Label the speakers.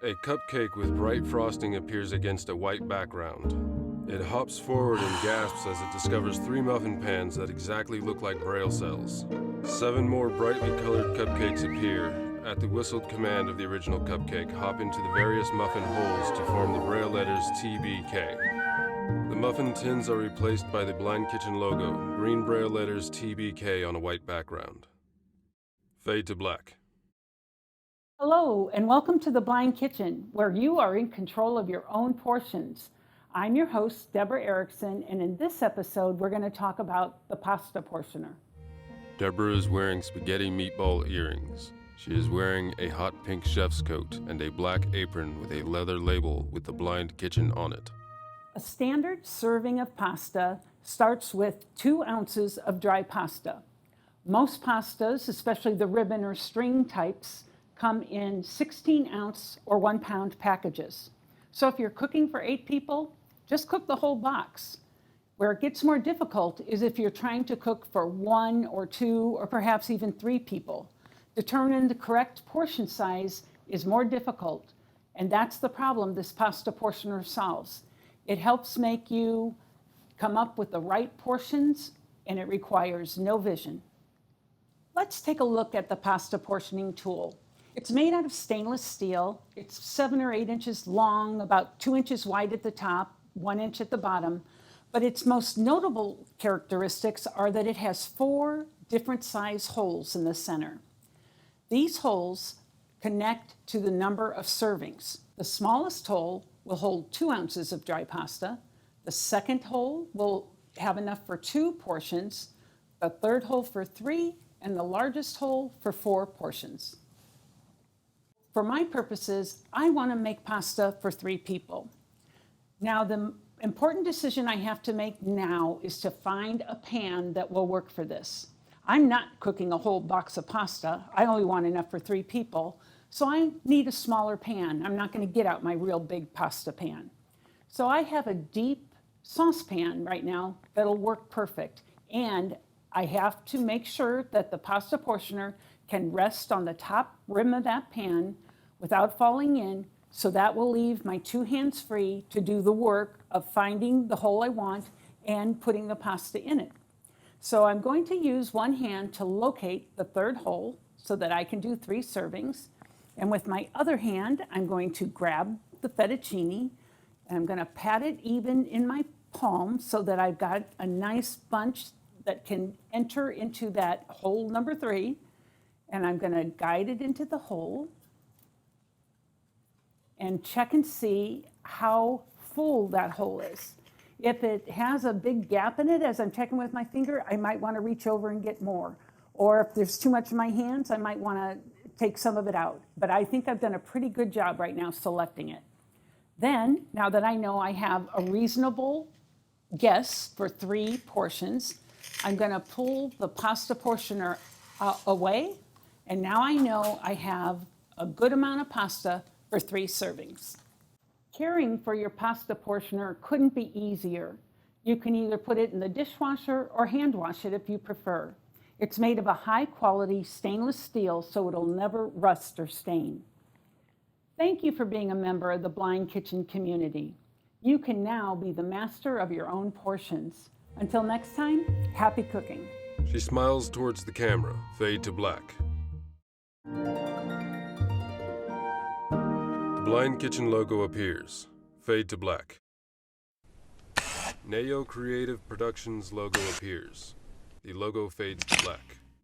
Speaker 1: A cupcake with bright frosting appears against a white background. It hops forward and gasps as it discovers 3 muffin pans that exactly look like braille cells. 7 more brightly colored cupcakes appear. At the whistled command of the original cupcake, hop into the various muffin holes to form the braille letters TBK. The muffin tins are replaced by the Blind Kitchen logo, green braille letters TBK on a white background. Fade to black.
Speaker 2: Hello, and welcome to the Blind Kitchen, where you are in control of your own portions. I'm your host, Deborah Erickson, and in this episode, we're going to talk about the pasta portioner.
Speaker 1: Deborah is wearing spaghetti meatball earrings. She is wearing a hot pink chef's coat and a black apron with a leather label with the Blind Kitchen on it.
Speaker 2: A standard serving of pasta starts with 2 ounces of dry pasta. Most pastas, especially the ribbon or string types, come in 16-ounce or 1-pound packages. So if you're cooking for 8 people, just cook the whole box. Where it gets more difficult is if you're trying to cook for 1 or 2 or perhaps even 3 people. Determining the correct portion size is more difficult, and that's the problem this pasta portioner solves. It helps make you come up with the right portions, and it requires no vision. Let's take a look at the pasta portioning tool. It's made out of stainless steel. It's 7 or 8 inches long, about 2 inches wide at the top, 1 inch at the bottom. But its most notable characteristics are that it has 4 different size holes in the center. These holes connect to the number of servings. The smallest hole will hold 2 ounces of dry pasta. The second hole will have enough for 2 portions, the third hole for 3, and the largest hole for 4 portions. For my purposes, I want to make pasta for 3 people. Now, the important decision I have to make now is to find a pan that will work for this. I'm not cooking a whole box of pasta. I only want enough for 3 people, so I need a smaller pan. I'm not going to get out my real big pasta pan. So I have a deep saucepan right now that'll work perfect, and I have to make sure that the pasta portioner can rest on the top rim of that pan without falling in, so that will leave my 2 hands free to do the work of finding the hole I want and putting the pasta in it. So I'm going to use one hand to locate the third hole so that I can do 3 servings. And with my other hand, I'm going to grab the fettuccine and I'm going to pat it even in my palm so that I've got a nice bunch that can enter into that hole number 3. And I'm going to guide it into the hole and check and see how full that hole is. If it has a big gap in it, as I'm checking with my finger, I might want to reach over and get more. Or if there's too much in my hands, I might want to take some of it out. But I think I've done a pretty good job right now selecting it. Then, now that I know I have a reasonable guess for 3 portions, I'm going to pull the pasta portioner away. And now I know I have a good amount of pasta for 3 servings. Caring for your pasta portioner couldn't be easier. You can either put it in the dishwasher or hand wash it if you prefer. It's made of a high quality stainless steel, so it'll never rust or stain. Thank you for being a member of the Blind Kitchen community. You can now be the master of your own portions. Until next time, happy cooking.
Speaker 1: She smiles towards the camera. Fade to black. The Blind Kitchen logo appears. Fade to black. Neo Creative Productions logo appears. The logo fades to black.